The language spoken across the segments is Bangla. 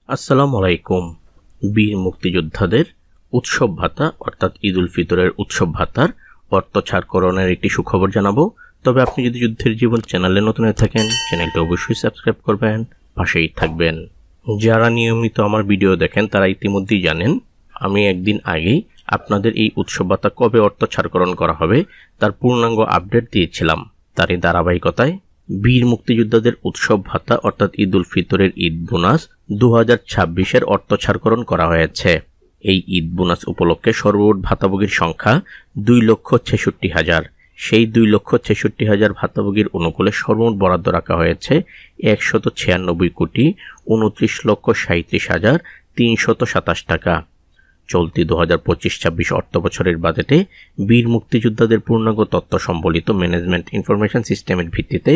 আসসালামু আলাইকুম। বীর মুক্তিযোদ্ধাদের উৎসব ভাতা অর্থাৎ ঈদ উল ফিতরের উৎসব ভাতার অর্থ ছাড়করণের একটি সুখবর জানাবো। তবে আপনি যদি যুদ্ধের জীবন চ্যানেলে নতুন হয়ে থাকেন, চ্যানেলটি অবশ্যই সাবস্ক্রাইব করবেন, পাশেই থাকবেন। যারা নিয়মিত আমার ভিডিও দেখেন তারা ইতিমধ্যেই জানেন আমি একদিন আগেই আপনাদের এই উৎসব ভাতা কবে অর্থ ছাড়করণ করা হবে তার পূর্ণাঙ্গ আপডেট দিয়েছিলাম। তারই ধারাবাহিকতায় বীর মুক্তিযোদ্ধাদের উৎসব ভাতা অর্থাৎ ঈদ উল ফিতরের ঈদ বোনাস 2026-এর অর্থ ছাড়করণ করা হয়েছে। এই ঈদ বোনাস উপলক্ষে সর্বমোট ভাতাভোগীর সংখ্যা 2,66,000। সেই 2,66,000 ভাতাভোগীর অনুকূলে সর্বমোট বরাদ্দ রাখা হয়েছে 196,29,37,327 টাকা। চলতি 2025-26 অর্থ বছরের বাজেটে বীর মুক্তিযোদ্ধাদের পূর্ণাঙ্গ তথ্য সম্বলিত ম্যানেজমেন্ট ইনফরমেশন সিস্টেমের ভিত্তিতে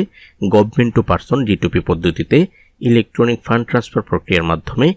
গভর্নমেন্ট টু পারসন G2P পদ্ধতিতে ইলেকট্রনিক ফান্ড ট্রান্সফার প্রক্রিয়ার মাধ্যমে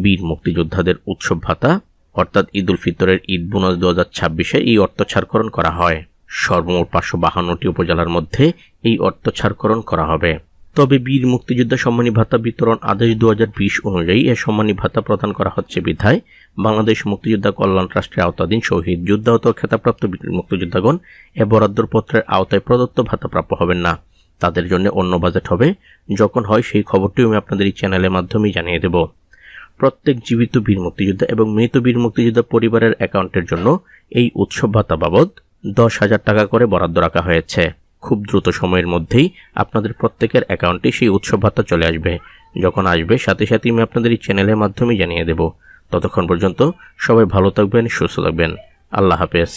বীর মুক্তিযোদ্ধাদের উৎসব ভাতা অর্থাৎ ঈদ উল ফিতরের ঈদ বোনাস 2026-এ এই অর্থ ছাড়করণ করা হয়। সর্বমোট 552টি উপজেলার মধ্যে এই অর্থ ছাড়করণ করা হবে। তবে বীর মুক্তিযোদ্ধা সম্মানী ভাতা বিতরণ আদেশ 2020 অনুযায়ী এ সম্মানী ভাতা প্রদান করা হচ্ছে বিধায় বাংলাদেশ মুক্তিযোদ্ধা কল্যাণ ট্রাস্টের আওতাধীন শহীদ যুদ্ধাহত খেতাবপ্রাপ্ত বীর মুক্তিযোদ্ধাগণ এ বরাদ্দর পত্রের আওতায় প্রদত্ত ভাতা প্রাপ্য হবেন না। তাদের জন্য অন্য বাজেট হবে। যখন হয় সেই খবরটিও আমি আপনাদের এই চ্যানেলের মাধ্যমেই জানিয়ে দেব। প্রত্যেক জীবিত বীর মুক্তিযোদ্ধা এবং মৃত বীর মুক্তিযোদ্ধা পরিবারের অ্যাকাউন্টের জন্য এই উৎসব ভাতা বাবদ 10,000 টাকা করে বরাদ্দ রাখা হয়েছে। খুব দ্রুত সময়ের মধ্যেই আপনাদের প্রত্যেকের অ্যাকাউন্টে সেই উৎসব ভাতা চলে আসবে। যখন আসবে সাথে সাথে আমি আপনাদের এই চ্যানেলের মাধ্যমে জানিয়ে দেব। ততক্ষণ পর্যন্ত সবাই ভালো থাকবেন, সুস্থ থাকবেন। আল্লাহ হাফেজ।